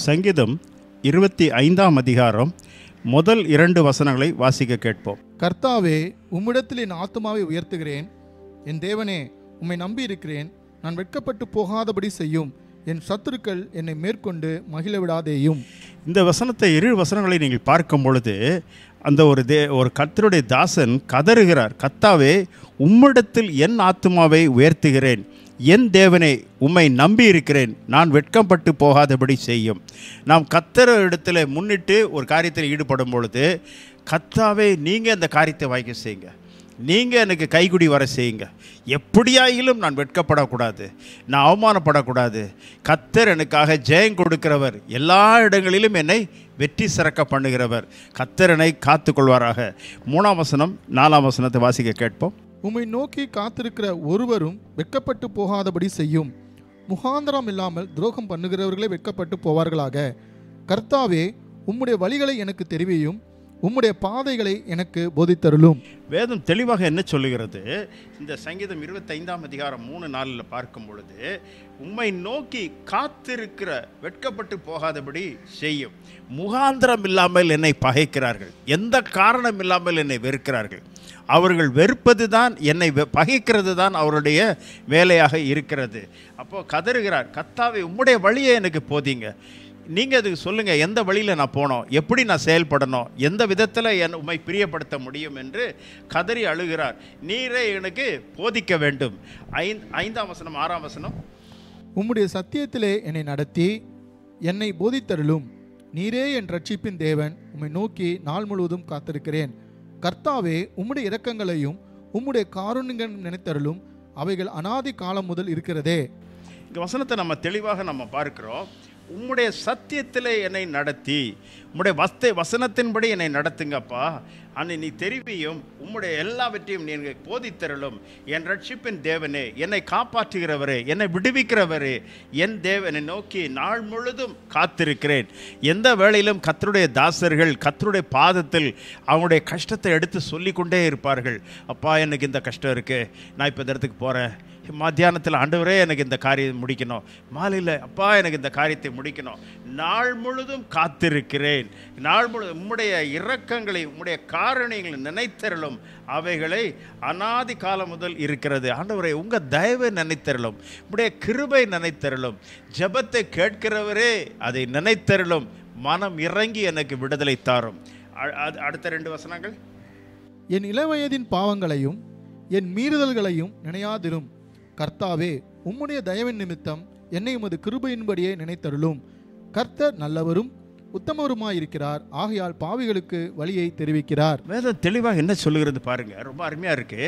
சங்கீதம் 25ஆம் அதிகாரம் முதல் 2 வசனங்களை வாசிக்க கேட்போம். கர்த்தாவே, உம்மிடத்தில் என் ஆத்துமாவை உயர்த்துகிறேன். என் தேவனே, உம்மை நம்பி இருக்கிறேன். நான் வெட்கப்பட்டு போகாதபடி செய்யும். என் சத்துருக்கள் என்னை மேற்கொண்டு மகிழ விடாதேயும். இந்த வசனத்தை 2 வசனங்களை நீங்கள் பார்க்கும் பொழுது அந்த ஒரு கர்த்தருடைய தாசன் கதறுகிறார். கர்த்தாவே, உம்மிடத்தில் என் ஆத்துமாவை உயர்த்துகிறேன். என் தேவனே, உம்மை நம்பி இருக்கிறேன். நான் வெட்கப்பட்டு போகாதபடி செய்யும். நாம் கர்த்தர் இடத்துல முன்னிட்டு ஒரு காரியத்தில் ஈடுபடும் பொழுது, கர்த்தாவே, நீங்கள் அந்த காரியத்தை வாய்க்க செய்யுங்க. நீங்கள் எனக்கு கைகுடி வர செய்யுங்க. எப்படியாயிலும் நான் வெட்கப்படக்கூடாது, நான் அவமானப்படக்கூடாது. கர்த்தர் எனக்காக ஜெயம் கொடுக்கிறவர், எல்லா இடங்களிலும் என்னை வெற்றி சிறக்க பண்ணுகிறவர். கர்த்தர் என்னை காத்துக்கொள்வாராக. 3ஆம் வசனம் 4ஆம் வசனத்தை வாசிக்க கேட்போம். உம்மை நோக்கி காத்திருக்கிற ஒருவரும் வெட்கப்பட்டு போகாதபடி செய்யும். முகாந்திரம் இல்லாமல் துரோகம் பண்ணுகிறவர்களே வெட்கப்பட்டு போவார்களாக. கர்த்தாவே, உம்முடைய வழிகளை எனக்கு தெரிவியும். உம்முடைய பாதைகளை எனக்கு போதித்தருளும். வேதம் தெளிவாக என்ன சொல்லுகிறது? இந்த சங்கீதம் 25ஆம் அதிகாரம் 3-4 பார்க்கும் பொழுது, உம்மை நோக்கி காத்திருக்கிற வெட்கப்பட்டு போகாதபடி செய்யும். முகாந்திரம் இல்லாமல் என்னை பகைக்கிறார்கள், எந்த காரணம் இல்லாமல் என்னை வெறுக்கிறார்கள். அவர்கள் வெறுப்பது தான், என்னை பகைக்கிறது தான் அவருடைய வேலையாக இருக்கிறது. அப்போது கதறுகிறார், கர்த்தாவே, உம்முடைய வழியை எனக்கு போதிங்க. நீங்கள் அதுக்கு சொல்லுங்கள், எந்த வழியில் நான் போனோம், எப்படி நான் செயல்படணும், எந்த விதத்தில் உம்மை பிரியப்படுத்த முடியும் என்று கதறி அழுகிறார். நீரே எனக்கு போதிக்க வேண்டும். 5ஆம் வசனம் 6ஆம் வசனம். உம்முடைய சத்தியத்திலே என்னை நடத்தி என்னை போதித்தருளும். நீரே என் ரட்சிப்பின் தேவன். உம்மை நோக்கி நாள் முழுவதும் காத்திருக்கிறேன். கர்த்தாவே, உம்முடைய இரக்கங்களையும் உம்முடைய காருண்யங்களையும் நினைத்தருளும். அவைகள் அநாதி காலம் முதல் இருக்கிறதே. இந்த வசனத்தை நம்ம தெளிவாக நம்ம பார்க்கிறோம். உம்முடைய சத்தியத்தில் என்னை நடத்தி, உம்முடைய வசனத்தின்படி என்னை நடத்துங்கப்பா. அன்னை நீ தெரிவியும், உம்முடைய எல்லாவற்றையும் நீ எனக்கு போதித்தருளும். என் ரட்சிப்பின் தேவனே, என்னை காப்பாற்றுகிறவரே, என்னை விடுவிக்கிறவரே, என் தேவனை நோக்கி நாள் முழுதும் காத்திருக்கிறேன். எந்த வேளையிலும் கர்த்தருடைய தாசர்கள் கர்த்தருடைய பாதத்தில் அவங்களுடைய கஷ்டத்தை எடுத்து சொல்லிக்கொண்டே இருப்பார்கள். அப்பா, எனக்கு இந்த கஷ்டம் இருக்குது, நான் இப்போ இந்த இடத்துக்கு போகிறேன். மத்தியானத்தில் ஆண்டவரே, எனக்கு இந்த காரியம் முடிக்கணும். மாலையில், அப்பா, எனக்கு இந்த காரியத்தை முடிக்கணும். நாள் முழுதும் காத்திருக்கிறேன். நாள் முழுதும் உம்முடைய இரக்கங்களை உம்முடைய காரணிகளை நினைத்தருளும். அவைகளை அநாதி காலம் முதல் இருக்கிறது. ஆண்டவரே, உங்கள் தயவை நினைத்தருளும், உம்முடைய கிருபை நினைத்தருளும். ஜெபத்தை கேட்கிறவரே, அதை நினைத்தருளும். மனம் இறங்கி எனக்கு விடுதலை தாரும். அடுத்த 2 வசனங்கள். என் இளவயதின் பாவங்களையும் என் மீறுதல்களையும் நினையாதிரும். கர்த்தாவே, உம்முடைய தயவின் நிமித்தம் என்னை உமது கிருபையின்படியே நினைத்தருளும். கர்த்தர் நல்லவரும் உத்தமருமாயிருக்கிறார். ஆகையால் பாவிகளுக்கு வழியை தெரிவிக்கிறார். வேதம் தெளிவாக என்ன சொல்லுகிறது பாருங்க, ரொம்ப அருமையா இருக்கு.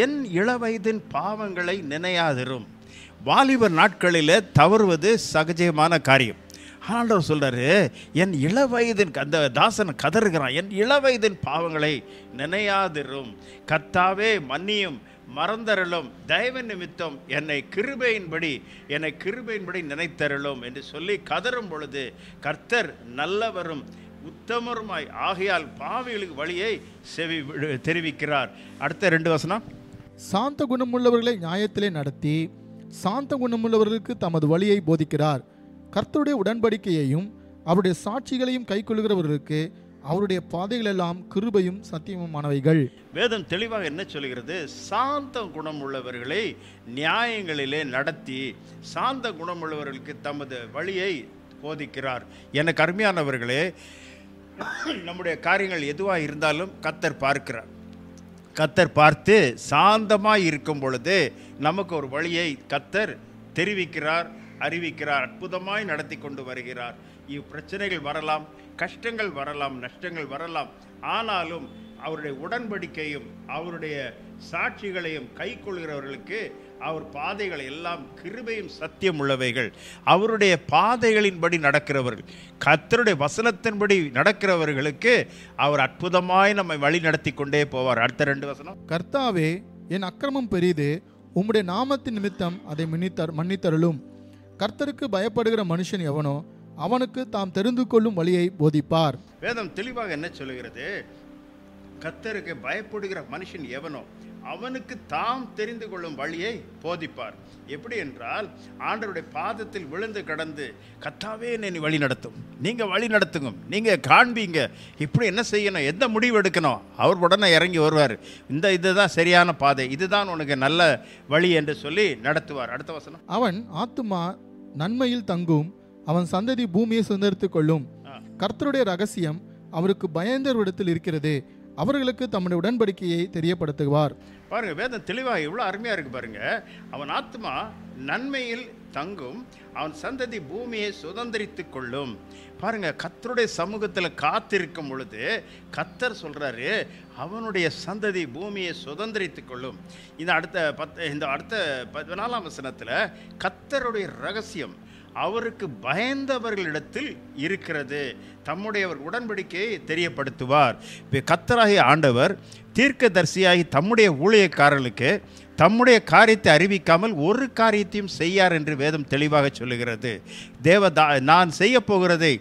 என் இளவயதின் பாவங்களை நினையாதிரும். வாலிபர் நாட்களில் தவறுவது சகஜமான காரியம். ஆண்டவர் சொல்றாரு, என் இளவயதின், அந்த தாசன் கதறுகிறான், என் இளவயதின் பாவங்களை நினையாதிரும். கர்த்தாவே, மன்னியும், மறந்தருளும். தயவு நிமித்தம் என்னை கிருபையின்படி நினைத்தருளும் என்று சொல்லி கதறும் பொழுது, கர்த்தர் நல்லவரும் உத்தமருமாய் ஆகையால் பாவிகளுக்கு வழியை தெரிவிக்கிறார். அடுத்த 2 வசனம். சாந்த குணமுள்ளவர்களை நியாயத்திலே நடத்தி சாந்த குணமுள்ளவர்களுக்கு தமது வழியை போதிக்கிறார். கர்த்தருடைய உடன்படிக்கையையும் அவருடைய சாட்சிகளையும் கைக்கொள்கிறவர்களுக்கு அவருடைய பாதைகளெல்லாம் கிருபையும் சத்தியமுமானவைகள். வேதம் தெளிவாக என்ன சொல்கிறது? சாந்த குணம் உள்ளவர்களை நியாயங்களிலே நடத்தி சாந்த குணம் உள்ளவர்களுக்கு தமது வழியை போதிக்கிறார். எனக்கு அருமையானவர்களே, நம்முடைய காரியங்கள் எதுவாக இருந்தாலும் கர்த்தர் பார்க்கிறார். கர்த்தர் பார்த்து சாந்தமாய் இருக்கும் பொழுது நமக்கு ஒரு வழியை கர்த்தர் தெரிவிக்கிறார், அறிவிக்கிறார், அற்புதமாய் நடத்தி கொண்டு வருகிறார். பிரச்சனைகள் வரலாம், கஷ்டங்கள் வரலாம், நஷ்டங்கள் வரலாம். ஆனாலும் அவருடைய உடன்படிக்கையும் அவருடைய சாட்சிகளையும் கை கொள்கிறவர்களுக்கு அவர் பாதைகள் எல்லாம் கிருபையும் சத்தியம் உள்ளவைகள். அவருடைய பாதைகளின்படி நடக்கிறவர்கள், கர்த்தருடைய வசனத்தின்படி நடக்கிறவர்களுக்கு அவர் அற்புதமாய் நம்மை வழி நடத்தி கொண்டே போவார். அடுத்த 2 வசனம். கர்த்தாவே, என் அக்கிரமம் பெரிது, உம்முடைய நாமத்தின் நிமித்தம் அதை மன்னித்தருளும். கர்த்தருக்கு பயப்படுகிற மனுஷன் எவனோ அவனுக்கு தாம் தெரிந்து கொள்ளும் வழியை போதிப்பார். வேதம் தெளிவாக என்ன சொல்லுகிறது? கர்த்தருக்கு பயப்படுகிற மனுஷன் எவனோ அவனுக்கு தாம் தெரிந்து கொள்ளும் வழியை போதிப்பார். எப்படி என்றால், ஆண்டவருடைய பாதத்தில் விழுந்து கடந்து, கர்த்தாவே என்னை வழி நடத்தும், நீங்கள் வழி நடத்துங்க, நீங்கள் காண்பீங்க, இப்படி என்ன செய்யணும், எந்த முடிவு எடுக்கணும், அவர் உடனே இறங்கி வருவார். இதுதான் சரியான பாதை, இதுதான் உனக்கு நல்ல வழி என்று சொல்லி நடத்துவார். அடுத்த வசனம். அவன் ஆத்துமா நன்மையில் தங்கும், அவன் சந்ததி பூமியை சுதந்தரித்துக் கொள்ளும். கர்த்தருடைய ரகசியம் அவருக்கு பயந்தவரிடத்தில் இருக்கிறது, அவர்களுக்கு தம்முடைய உடன்படிக்கையை தெரியப்படுத்துவார். பாருங்க, வேதம் தெளிவாக எவ்வளோ அருமையாக இருக்கு பாருங்க. அவன் ஆத்மா நன்மையில் தங்கும், அவன் சந்ததி பூமியை சுதந்திரித்துக் கொள்ளும். பாருங்க, கர்த்தருடைய சமூகத்தில் காத்திருக்கும் பொழுது கர்த்தர் சொல்றாரு, அவனுடைய சந்ததி பூமியை சுதந்திரித்துக் கொள்ளும். இந்த அடுத்த 14ஆம் வசனத்தில் கர்த்தருடைய ரகசியம் அவருக்கு பயந்தவர்களிடத்தில் இருக்கிறது, தம்முடைய உடன்படிக்கையை தெரியப்படுத்துவார். கர்த்தராகிய ஆண்டவர் தீர்க்கதரிசியாகி தம்முடைய ஊழியக்காரர்களுக்கு தம்முடைய காரியத்தை அறிவிக்காமல் ஒரு காரியத்தையும் செய்யார் என்று வேதம் தெளிவாக சொல்லுகிறது. நான் செய்ய போகிறதை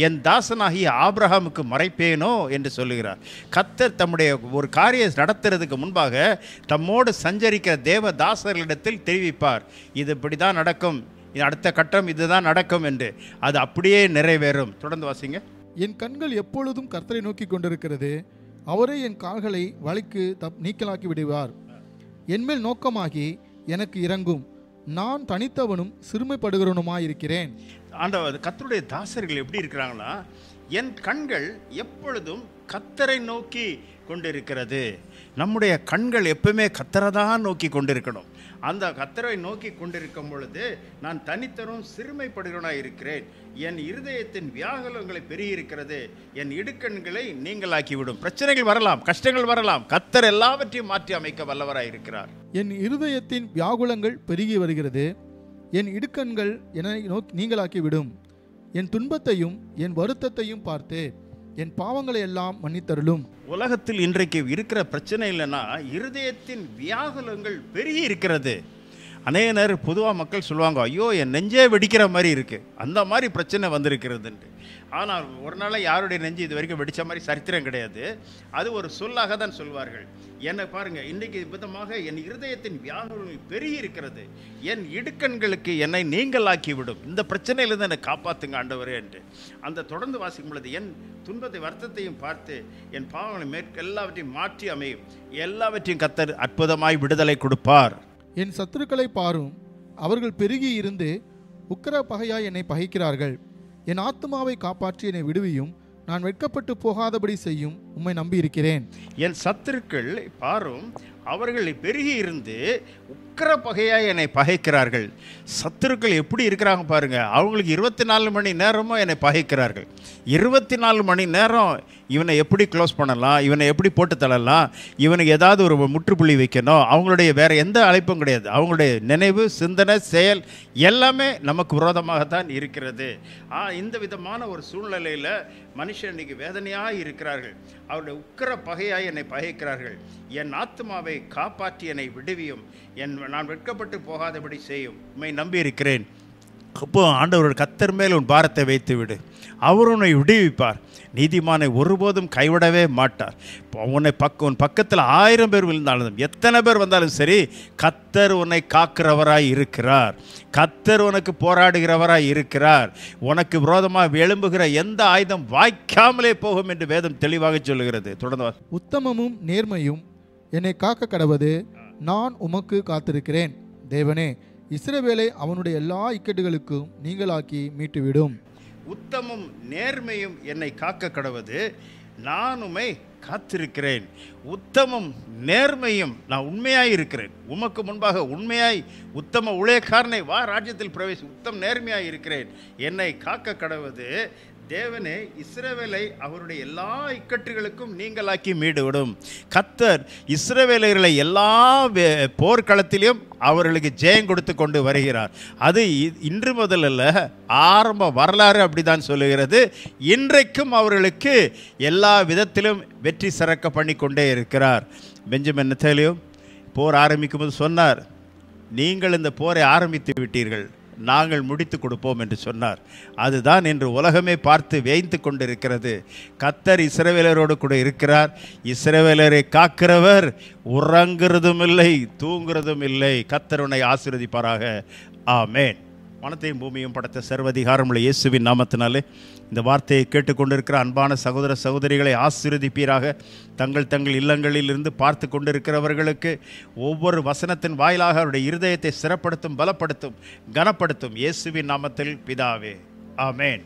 என் தாசனாகிய ஆபிரகாமுக்கு மறைப்பேனோ என்று சொல்லுகிறார். கர்த்தர் தம்முடைய ஒரு காரியம் நடத்துறதுக்கு முன்பாக தம்மோடு சஞ்சரிக்கிற தேவ தாசர்களிடத்தில் தெரிவிப்பார், இது இப்படி தான் நடக்கும், அடுத்த கட்டம் இதுதான் நடக்கும் என்று. அது அப்படியே நிறைவேறும். தொடர்ந்து வாசிங்க. என் கண்கள் எப்பொழுதும் கர்த்தரை நோக்கி கொண்டிருக்கிறது, அவரே என் கால்களை வழிக்கு நீக்கலாக்கி விடுவார். என்மேல் நோக்கமாகி எனக்கு இறங்கும், நான் தனித்தவனும் சிறுமைப்படுகிறவனுமாயிருக்கிறேன். ஆண்டவர் கர்த்தருடைய தாசர்கள் எப்படி இருக்கிறாங்கன்னா, என் கண்கள் எப்பொழுதும் கர்த்தரை நோக்கி கொண்டிருக்கிறது. நம்முடைய கண்கள் எப்பவுமே கர்த்தரை தான் நோக்கி கொண்டிருக்கணும். அந்த கர்த்தரை நோக்கி கொண்டிருக்கும் பொழுது நான் தனித்தரும் சிறுமைப்படுகிறவனாக இருக்கிறேன். என் இருதயத்தின் வியாகுலங்களை பெருகியிருக்கிறது, என் இடுக்கண்களை நீங்களாக்கிவிடும். பிரச்சனைகள் வரலாம், கஷ்டங்கள் வரலாம், கர்த்தர் எல்லாவற்றையும் மாற்றி அமைக்க வல்லவராய் இருக்கிறார். என் இருதயத்தின் வியாகுலங்கள் பெருகி வருகிறது, என் இடுக்கண்கள் என்னை நீங்களாக்கிவிடும். என் துன்பத்தையும் என் வருத்தத்தையும் பார்த்து என் பாவங்களை எல்லாம் மன்னித்தருளும். உலகத்தில் இன்றைக்கு இருக்கிற பிரச்சனை இல்லைன்னா இருதயத்தின் வியாகுலங்கள் பெருகி இருக்கிறது. அநேக நேரம் பொதுவாக மக்கள் சொல்லுவாங்க, ஐயோ என் நெஞ்சே வெடிக்கிற மாதிரி இருக்குது, அந்த மாதிரி பிரச்சனை வந்திருக்கிறதுன்ட்டு. ஆனால் ஒரு நாள் யாருடைய நெஞ்சு இது வரைக்கும் வெடித்த மாதிரி சரித்திரம் கிடையாது. அது ஒரு சொல்லாக தான் சொல்வார்கள். என்னை பாருங்கள், இன்றைக்கு விதமாக என் இருதயத்தின் வியாகுலம் பெருகி இருக்கிறது, என் இடுக்கண்களுக்கு என்னை நீங்களாக்கி விடும், இந்த பிரச்சனையிலிருந்து என்னை காப்பாற்றுங்க ஆண்டவரே என்று. அந்த தொடர்ந்து வாசிக்கும் பொழுது என் துன்பத்தை வருத்தத்தையும் பார்த்து என் பாவங்களை எல்லாவற்றையும் மாற்றி அமையும், எல்லாவற்றையும் கர்த்தர் அற்புதமாய் விடுதலை கொடுப்பார். என் சத்துருக்களை பாரும், அவர்கள் பெருகி இருந்து உக்கிர பகையாய் என்னை பகைக்கிறார்கள். என் ஆத்துமாவை காப்பாற்றி என்னை விடுவியும், நான் வெட்கப்பட்டு போகாதபடி செய்யும், உம்மை நம்பி இருக்கிறேன். என் சத்துருக்கள் பாரும், அவர்கள் பெருகி இருந்து உக்கிர பகையாய் என்னை பகைக்கிறார்கள். சத்துருக்கள் எப்படி இருக்கிறாங்க பாருங்க, அவங்களுக்கு 24 மணி நேரமும் என்னை பகைக்கிறார்கள். 24 மணி நேரம் இவனை எப்படி க்ளோஸ் பண்ணலாம், இவனை எப்படி போட்டு தள்ளலாம், இவனுக்கு ஏதாவது ஒரு முற்றுப்புள்ளி வைக்கணும், அவங்களுடைய வேற எந்த அழைப்பும் கிடையாது. அவங்களுடைய நினைவு, சிந்தனை, செயல் எல்லாமே நமக்கு விரோதமாகத்தான் இருக்கிறது. இந்த விதமான ஒரு சூழ்நிலையில் மனுஷன் இன்னைக்கு வேதனையாக இருக்கிறார்கள். அவருடைய உக்கிர பகையாய் என்னை பகைக்கிறார்கள். என் ஆத்துமாவை காப்பாற்றி என்னை விடுவியும், நான் வெட்கப்பட்டு போகாதபடி செய்யும், உம்மை நம்பி இருக்கிறேன். அப்போ ஆண்டவர், கர்த்தர் மேல் உன் பாரத்தை வைத்து விடு, அவர் உன்னை விடுவிப்பார், நீதிமானை ஒருபோதும் கைவிடவே மாட்டார். உன் பக்கத்தில் 1000 பேர் விழுந்தாலும் எத்தனை பேர் வந்தாலும் சரி, கர்த்தர் உன்னை காக்கிறவராய் இருக்கிறார், கர்த்தர் உனக்கு போராடுகிறவராய் இருக்கிறார். உனக்கு விரோதமாக எழும்புகிற எந்த ஆயுதம் வாய்க்காமலே போகும் என்று வேதம் தெளிவாக சொல்லுகிறது. தொடர்ந்து. உத்தமமும் நேர்மையும் என்னை காக்க கடவது, நான் உமக்கு காத்திருக்கிறேன். தேவனே, இஸ்ரவேலை அவனுடைய எல்லா இக்கட்டுகளுக்கும் நீங்களாக்கி மீட்டுவிடும். உத்தமும் நேர்மையும் என்னை காக்க கடவது, நான் உம்மை காத்திருக்கிறேன். உத்தமும் நேர்மையும், நான் உண்மையாய் இருக்கிறேன், உமக்கு முன்பாக உண்மையாய் உத்தம ஊழியக்காரனை வா ராஜ்யத்தில் பிரவேசி, உத்தம நேர்மையாய் இருக்கிறேன், என்னை காக்க கடவது. தேவனே, இஸ்ரவேலை அவருடைய எல்லா இக்கட்டுகளுக்கும் நீங்களாக்கி மீடுவிடும். கர்த்தர் இஸ்ரவேலர்களை எல்லா போர்க்களத்திலும் அவர்களுக்கு ஜெயம் கொடுத்து கொண்டு வருகிறார். அது இன்று முதல்ல ஆரம்ப வரலாறு அப்படிதான் சொல்லுகிறது. இன்றைக்கும் அவர்களுக்கு எல்லா விதத்திலும் வெற்றி சிறக்க பண்ணி கொண்டே இருக்கிறார். பெஞ்சமின் நெத்தனியேலும் போர் ஆரம்பிக்கும் போது சொன்னார், நீங்கள் இந்த போரை ஆரம்பித்து விட்டீர்கள், நாங்கள் முடித்து கொடுப்போம் என்று சொன்னார். அதுதான் இன்று உலகமே பார்த்து வேய்ந்து கொண்டிருக்கிறது. கர்த்தர் இஸ்ரவேலரோடு கூட இருக்கிறார். இஸ்ரவேலரை காக்கிறவர் உறங்குறதும் இல்லை, தூங்குறதும் இல்லை. கர்த்தர் உன்னை ஆசீர்வதிப்பாராக. ஆமென். வானத்தையும் பூமியும் படைத்த சர்வதிகாரமுள்ள இயேசுவின் நாமத்தினாலே இந்த வார்த்தையை கேட்டுக்கொண்டிருக்கிற அன்பான சகோதர சகோதரிகளை ஆசீர்வதிப்பீராக. தங்கள் இல்லங்களில் இருந்து பார்த்து கொண்டிருக்கிறவர்களுக்கு ஒவ்வொரு வசனத்தின் வாயிலாக அவருடைய இருதயத்தை சிறப்படுத்தும், பலப்படுத்தும், கனப்படுத்தும். இயேசுவின் நாமத்தில் பிதாவே. ஆமென்.